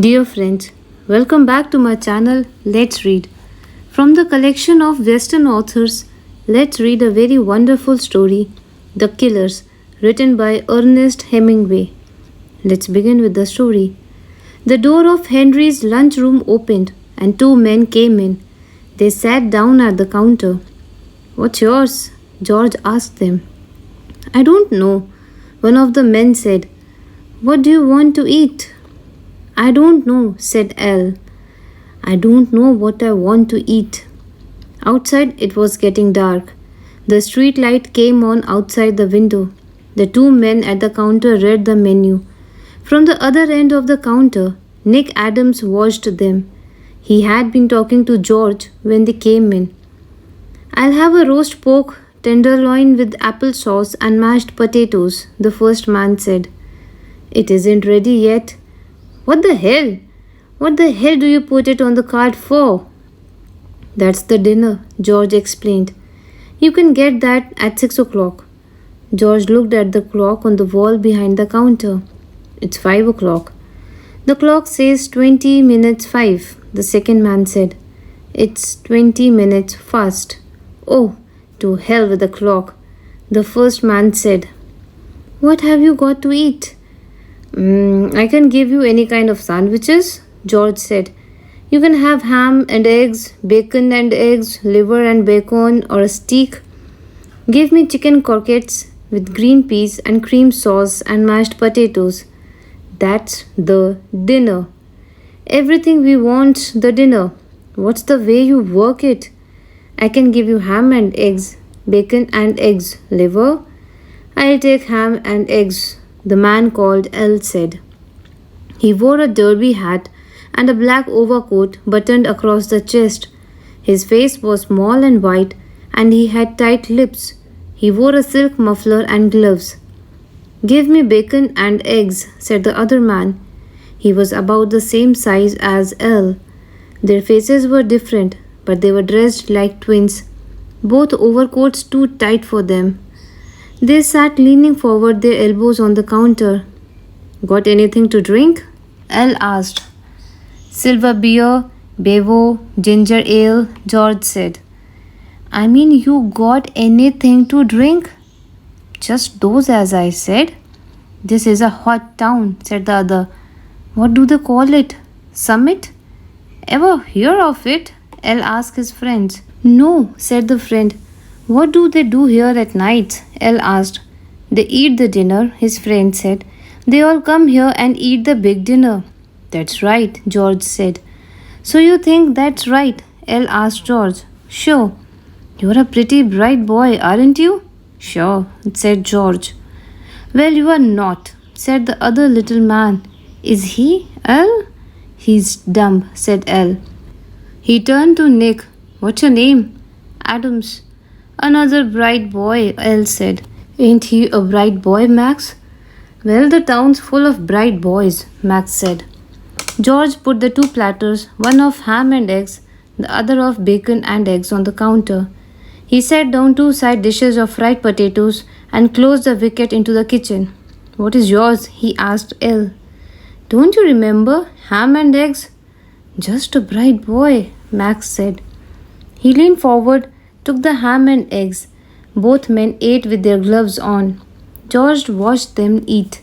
Dear friends, welcome back to my channel Let's Read. From the collection of Western authors, let's read a very wonderful story, The Killers, written by Earnest Hemingway. Let's begin with the story. The door of Henry's lunchroom opened and two men came in. They sat down at the counter. "What's yours?" George asked them. "I don't know," one of the men said. "What do you want to eat?" "I don't know," said Al. "I don't know what I want to eat." Outside it was getting dark. The street light came on outside the window. The two men at the counter read the menu. From the other end of the counter, Nick Adams watched them. He had been talking to George when they came in. "I'll have a roast pork tenderloin with applesauce and mashed potatoes," the first man said. "It isn't ready yet." "What the hell? What the hell do you put it on the card for?" "That's the dinner," George explained. "You can get that at 6 o'clock. George looked at the clock on the wall behind the counter. "It's 5 o'clock. "The clock says 20 minutes 5, the second man said. "It's 20 minutes fast." "Oh, to hell with the clock," the first man said. "What have you got to eat?" I can give you any kind of sandwiches," George said. "You can have ham and eggs, bacon and eggs, liver and bacon, or a steak. Give me chicken croquettes with green peas and cream sauce and mashed potatoes. That's the dinner. Everything we want the dinner. What's the way you work it? I can give you ham and eggs, bacon and eggs, liver. I'll take ham and eggs," the man called L said. He wore a derby hat and a black overcoat buttoned across the chest. His face was small and white, and he had tight lips. He wore a silk muffler and gloves. "Give me bacon and eggs," said the other man. He was about the same size as L. Their faces were different, but they were dressed like twins, both overcoats too tight for them. They sat leaning forward, their elbows on the counter. "Got anything to drink?" Al asked. "Silver beer, bevo, ginger ale," George said. "I mean, you got anything to drink?" "Just those, as I said." "This is a hot town," said the other. "What do they call it? Summit?" "Ever hear of it?" Al asked his friends. "No," said the friend. "What do they do here at night?" Al asked. "They eat the dinner," his friend said. "They all come here and eat the big dinner." "That's right," George said. "So you think that's right?" Al asked George. "Sure." "You're a pretty bright boy, aren't you?" "Sure," said George. "Well, you are not," said the other little man. "Is he, Al?" "He's dumb," said Al. He turned to Nick. "What's your name?" "Adams." "Another bright boy," Al said. "Ain't he a bright boy, Max?" "Well, the town's full of bright boys," Max said. George put the two platters, one of ham and eggs, the other of bacon and eggs, on the counter. He set down two side dishes of fried potatoes and closed the wicket into the kitchen. "What is yours?" he asked Al. "Don't you remember? Ham and eggs." "Just a bright boy," Max said. He leaned forward, took the ham and eggs. Both men ate with their gloves on. George watched them eat.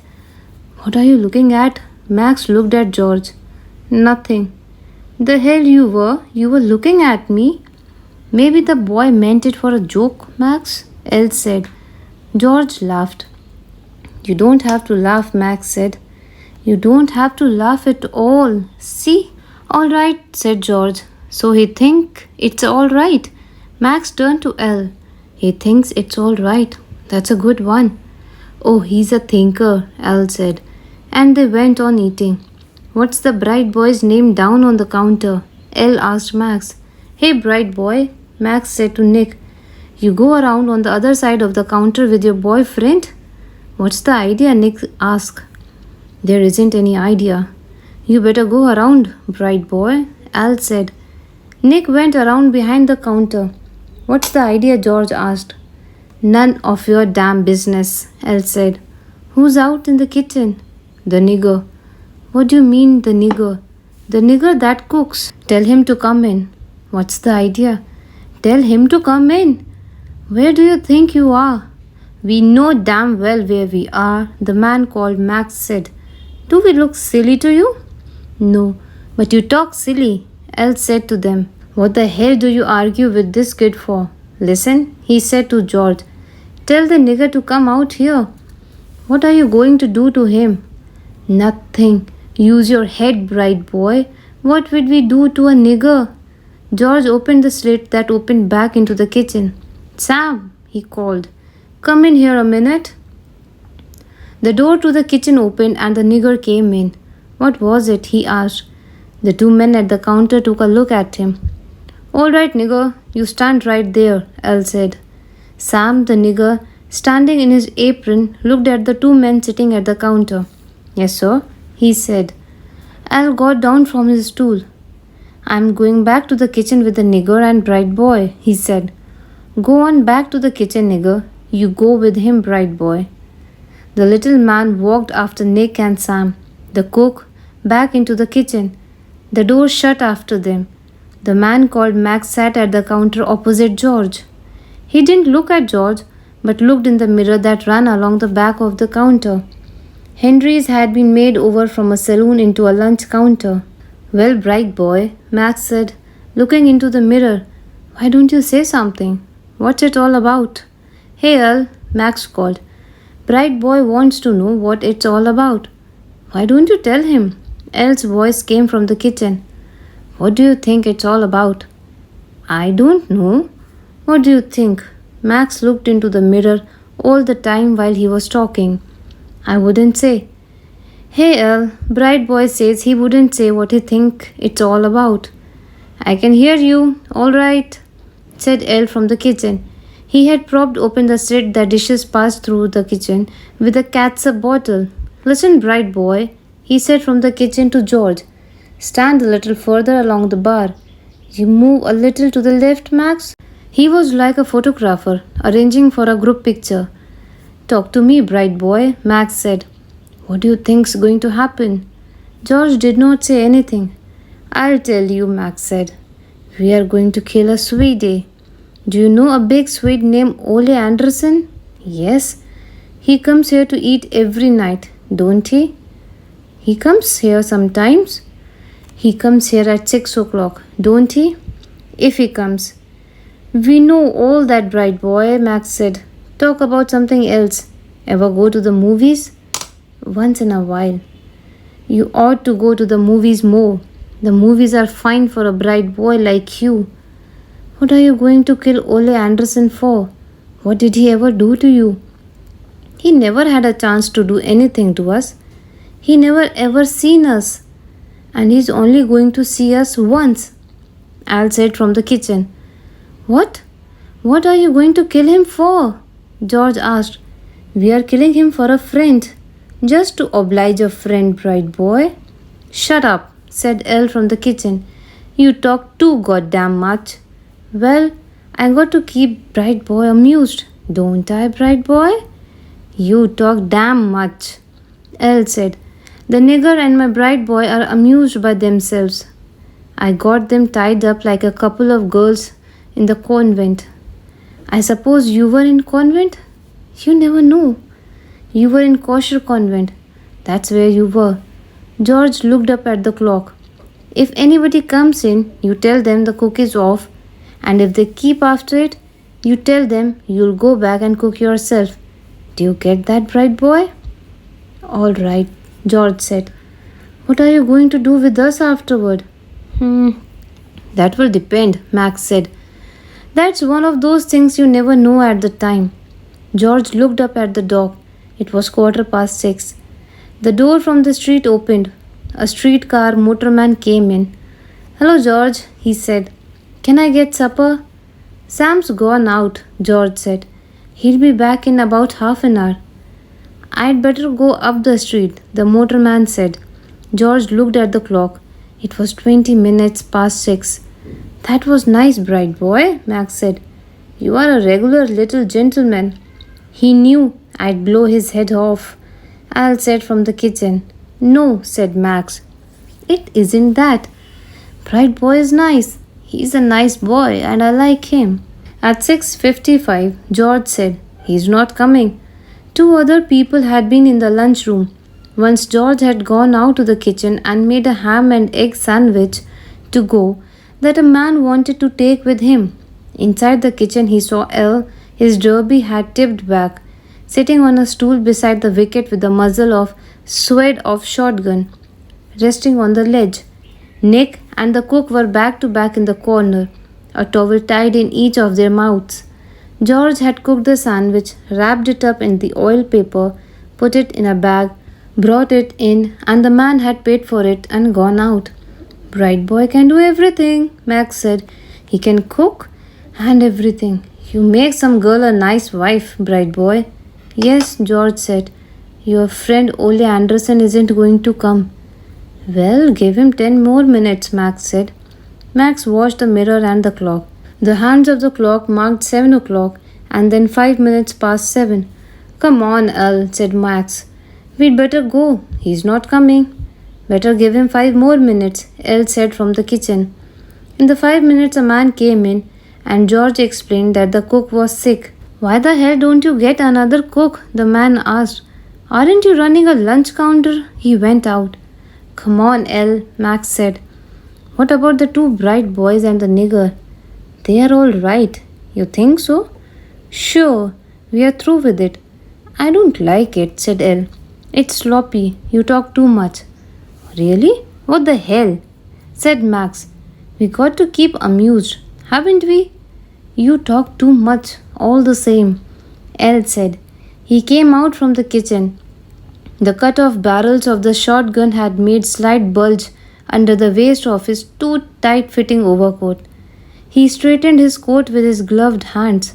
"What are you looking at?" Max looked at George. "Nothing." "The hell you were? You were looking at me." "Maybe the boy meant it for a joke, Max," El said. George laughed. "You don't have to laugh," Max said. "You don't have to laugh at all. See?" "All right," said George. "So he think it's all right?" Max turned to Al. "He thinks it's all right. That's a good one." "Oh, he's a thinker," Al said. And they went on eating. "What's the bright boy's name down on the counter?" Al asked Max. "Hey, bright boy," Max said to Nick. "You go around on the other side of the counter with your boyfriend?" "What's the idea?" Nick asked. "There isn't any idea." "You better go around, bright boy," Al said. Nick went around behind the counter. "What's the idea?" George asked. "None of your damn business," Al said. "Who's out in the kitchen?" "The nigger." What do you mean, the nigger? The nigger that cooks. Tell him to come in. What's the idea? Tell him to come in. Where do you think you are? We know damn well where we are, the man called Max said. Do we look silly to you? No, but you talk silly, Elle said to them. What the hell do you argue with this kid for? Listen, he said to George. Tell the nigger to come out here. What are you going to do to him? Nothing. Use your head, bright boy. What would we do to a nigger? George opened the slit that opened back into the kitchen. Sam, he called. Come in here a minute. The door to the kitchen opened and the nigger came in. What was it? He asked. The two men at the counter took a look at him. All right, nigger, you stand right there, Elle said. Sam, the nigger, standing in his apron, looked at the two men sitting at the counter. Yes, sir, he said. Elle got down from his stool. I'm going back to the kitchen with the nigger and bright boy, he said. Go on back to the kitchen, nigger. You go with him, bright boy. The little man walked after Nick and Sam, the cook, back into the kitchen. The door shut after them. The man called Max sat at the counter opposite George. He didn't look at George, but looked in the mirror that ran along the back of the counter. Henry's had been made over from a saloon into a lunch counter. Well, bright boy, Max said, looking into the mirror. Why don't you say something? What's it all about? Hey, Elle, Max called. Bright boy wants to know what it's all about. Why don't you tell him? Elle's voice came from the kitchen. What do you think it's all about? I don't know. What do you think? Max looked into the mirror all the time while he was talking. I wouldn't say. Hey, Elle, bright boy says he wouldn't say what he think it's all about. I can hear you, all right, said Elle from the kitchen. He had propped open the slit that dishes passed through the kitchen with a catsup bottle. Listen, bright boy, he said from the kitchen to George. Stand a little further along the bar. You move a little to the left, Max. He was like a photographer, arranging for a group picture. Talk to me, bright boy, Max said. What do you think's going to happen? George did not say anything. I'll tell you, Max said. We are going to kill a Swede. Do you know a big Swede named Ole Anderson? Yes. He comes here to eat every night, don't he? He comes here sometimes. He comes here at 6 o'clock, don't he? If he comes. We know all that, bright boy, Max said. Talk about something else. Ever go to the movies? Once in a while. You ought to go to the movies more. The movies are fine for a bright boy like you. What are you going to kill Ole Anderson for? What did he ever do to you? He never had a chance to do anything to us. He never ever seen us. And he's only going to see us once, Al said from the kitchen. What? What are you going to kill him for? George asked. We are killing him for a friend. Just to oblige a friend, bright boy. Shut up, said Elle from the kitchen. You talk too goddamn much. Well, I got to keep bright boy amused, don't I, bright boy? You talk damn much, Elle said. The nigger and my bright boy are amused by themselves. I got them tied up like a couple of girls in the convent. I suppose you were in convent? You never know. You were in kosher convent. That's where you were. George looked up at the clock. If anybody comes in, you tell them the cook is off, and if they keep after it, you tell them you'll go back and cook yourself. Do you get that, bright boy? All right, George said. What are you going to do with us afterward? That will depend, Max said. That's one of those things you never know at the time. George looked up at the dock. It was 6:15. The door from the street opened. A streetcar motorman came in. Hello, George, he said. Can I get supper? Sam's gone out, George said. He'll be back in about half an hour. I'd better go up the street, the motorman said. George looked at the clock. It was 20 minutes past 6. That was nice, bright boy, Max said. You are a regular little gentleman. He knew I'd blow his head off, Al said from the kitchen. No, said Max. It isn't that. Bright boy is nice. He's a nice boy and I like him. At 6:55, George said, He's not coming. Two other people had been in the lunchroom. Once George had gone out to the kitchen and made a ham and egg sandwich to go that a man wanted to take with him. Inside the kitchen, he saw Elle, his derby hat tipped back, sitting on a stool beside the wicket with the muzzle of sword-off shotgun resting on the ledge. Nick and the cook were back to back in the corner, a towel tied in each of their mouths. George had cooked the sandwich, wrapped it up in the oil paper, put it in a bag, brought it in, and the man had paid for it and gone out. Bright boy can do everything, Max said. He can cook and everything. You make some girl a nice wife, bright boy. Yes, George said. Your friend Ole Anderson isn't going to come. Well, give him 10 more minutes, Max said. Max watched the mirror and the clock. The hands of the clock marked 7 o'clock and then 5 minutes past 7. Come on, Elle, said Max. We'd better go. He's not coming. Better give him 5 more minutes, Elle said from the kitchen. In the 5 minutes, a man came in and George explained that the cook was sick. Why the hell don't you get another cook? The man asked. Aren't you running a lunch counter? He went out. Come on, Elle, Max said. What about the two bright boys and the nigger? They are all right. You think so? Sure, we are through with it. I don't like it, said Elle. It's sloppy. You talk too much. Really? What the hell? Said Max. We got to keep amused, haven't we? You talk too much, all the same, Elle said. He came out from the kitchen. The cut-off barrels of the shotgun had made slight bulge under the waist of his too tight-fitting overcoat. He straightened his coat with his gloved hands.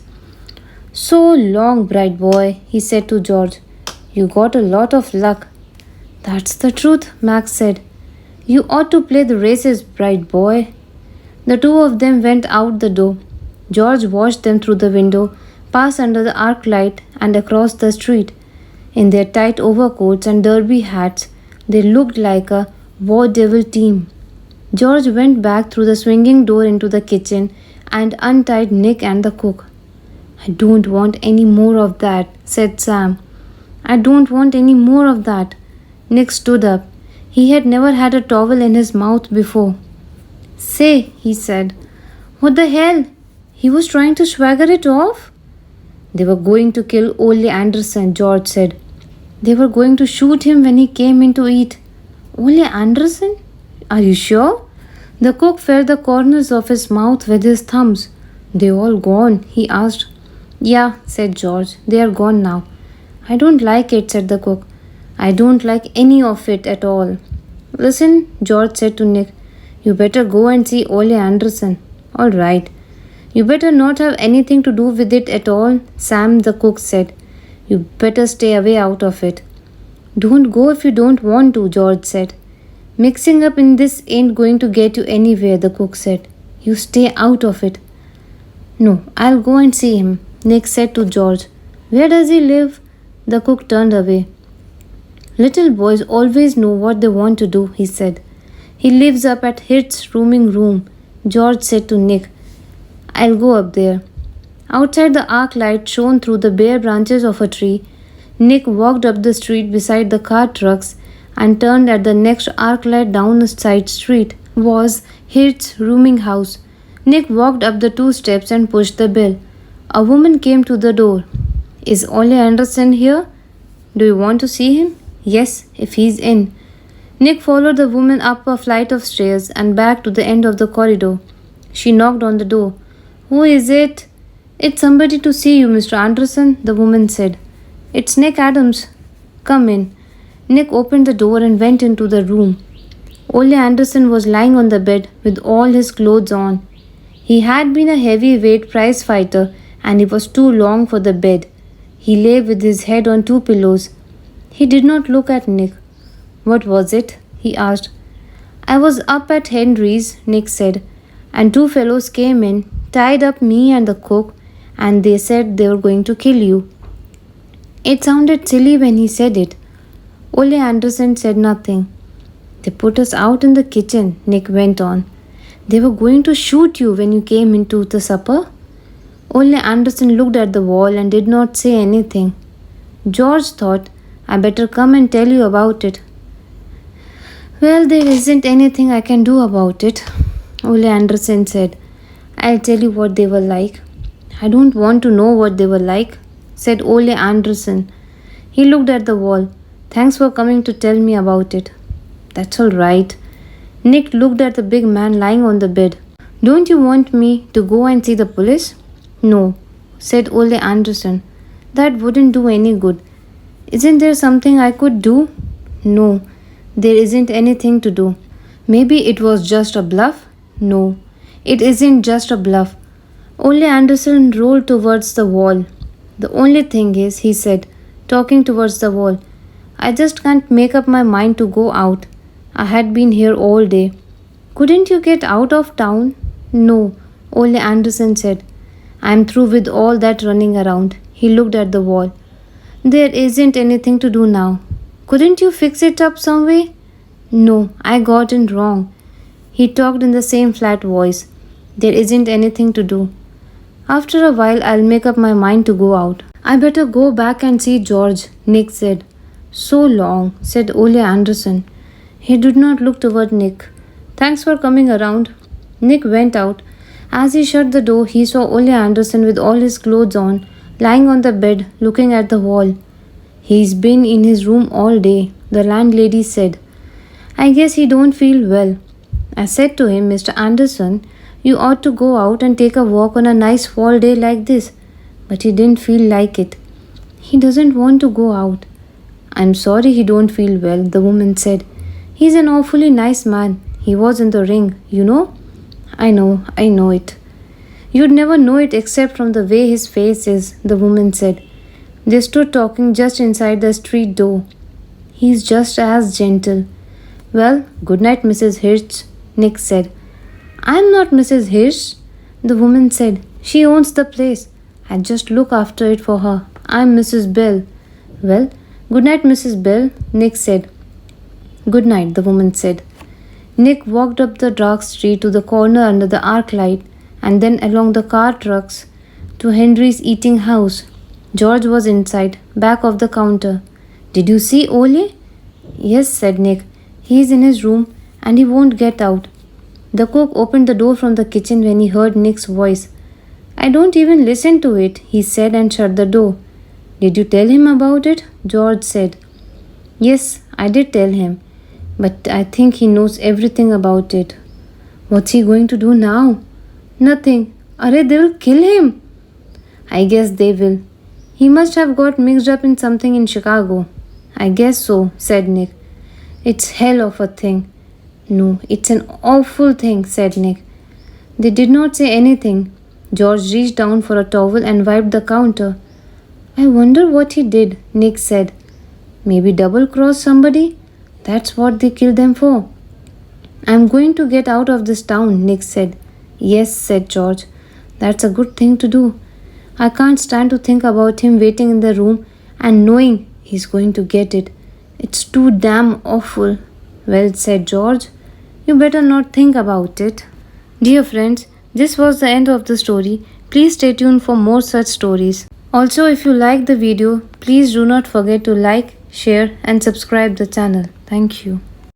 So long, bright boy, he said to George. You got a lot of luck. That's the truth, Max said. You ought to play the races, bright boy. The two of them went out the door. George watched them through the window, pass under the arc light and across the street. In their tight overcoats and derby hats, they looked like a vaudeville team. George went back through the swinging door into the kitchen and untied Nick and the cook. I don't want any more of that, said Sam. I don't want any more of that. Nick stood up. He had never had a towel in his mouth before. Say, he said. What the hell? He was trying to swagger it off? They were going to kill Ole Anderson, George said. They were going to shoot him when he came in to eat. Ole Anderson? Are you sure? The cook felt the corners of his mouth with his thumbs. They all gone? He asked. Yeah, said George. They are gone now. I don't like it, said the cook. I don't like any of it at all. Listen, George said to Nick. You better go and see Ole Anderson. All right. You better not have anything to do with it at all, Sam the cook said. You better stay away out of it. Don't go if you don't want to, George said. Mixing up in this ain't going to get you anywhere, the cook said. You stay out of it. No, I'll go and see him, Nick said to George. Where does he live? The cook turned away. Little boys always know what they want to do, he said. He lives up at Hirt's rooming room, George said to Nick. I'll go up there. Outside, the arc light shone through the bare branches of a tree. Nick walked up the street beside the car trucks and turned at the next arc light down a side street. Was Hirt's rooming house. Nick walked up the 2 steps and pushed the bell. A woman came to the door. Is Ole Anderson here? Do you want to see him? Yes, if he's in. Nick followed the woman up a flight of stairs and back to the end of the corridor. She knocked on the door. Who is it? It's somebody to see you, Mr. Anderson, the woman said. It's Nick Adams. Come in. Nick opened the door and went into the room. Ole Anderson was lying on the bed with all his clothes on. He had been a heavyweight prize fighter and he was too long for the bed. He lay with his head on 2 pillows. He did not look at Nick. What was it? He asked. I was up at Henry's, Nick said, and 2 fellows came in, tied up me and the cook, and they said they were going to kill you. It sounded silly when he said it. Ole Anderson said nothing. They put us out in the kitchen, Nick went on. They were going to shoot you when you came into the supper. Ole Anderson looked at the wall and did not say anything. George thought, I better come and tell you about it. Well, there isn't anything I can do about it, Ole Anderson said. I'll tell you what they were like. I don't want to know what they were like, said Ole Anderson. He looked at the wall. Thanks for coming to tell me about it. That's all right. Nick looked at the big man lying on the bed. Don't you want me to go and see the police? No, said Ole Anderson. That wouldn't do any good. Isn't there something I could do? No, there isn't anything to do. Maybe it was just a bluff? No, it isn't just a bluff. Ole Anderson rolled towards the wall. The only thing is, he said, talking towards the wall, I just can't make up my mind to go out. I had been here all day. Couldn't you get out of town? No, Ole Anderson said. I'm through with all that running around. He looked at the wall. There isn't anything to do now. Couldn't you fix it up some way? No, I got it wrong. He talked in the same flat voice. There isn't anything to do. After a while, I'll make up my mind to go out. I better go back and see George, Nick said. So long, said Ole Anderson. He did not look toward Nick. Thanks for coming around. Nick went out. As he shut the door, he saw Ole Anderson with all his clothes on, lying on the bed, looking at the wall. He's been in his room all day, the landlady said. I guess he don't feel well. I said to him, Mr. Anderson, you ought to go out and take a walk on a nice fall day like this. But he didn't feel like it. He doesn't want to go out. I'm sorry he don't feel well, the woman said. He's an awfully nice man. He was in the ring, you know? I know it. You'd never know it except from the way his face is, the woman said. They stood talking just inside the street door. He's just as gentle. Well, good night, Mrs. Hirsch, Nick said. I'm not Mrs. Hirsch, the woman said. She owns the place. I just look after it for her. I'm Mrs. Bell. Well, good night, Mrs. Bell, Nick said. Good night, the woman said. Nick walked up the dark street to the corner under the arc light and then along the car trucks to Henry's eating house. George was inside, back of the counter. Did you see Ole? Yes, said Nick. He's in his room and he won't get out. The cook opened the door from the kitchen when he heard Nick's voice. I don't even listen to it, he said and shut the door. Did you tell him about it? George said. Yes, I did tell him. But I think he knows everything about it. What's he going to do now? Nothing. Arey, they will kill him. I guess they will. He must have got mixed up in something in Chicago. I guess so, said Nick. It's hell of a thing. No, it's an awful thing, said Nick. They did not say anything. George reached down for a towel and wiped the counter. I wonder what he did, Nick said. Maybe double-cross somebody? That's what they killed them for. I'm going to get out of this town, Nick said. Yes, said George. That's a good thing to do. I can't stand to think about him waiting in the room and knowing he's going to get it. It's too damn awful. Well, said George. You better not think about it. Dear friends, this was the end of the story. Please stay tuned for more such stories. Also, if you like the video, please do not forget to like, share and subscribe the channel. Thank you.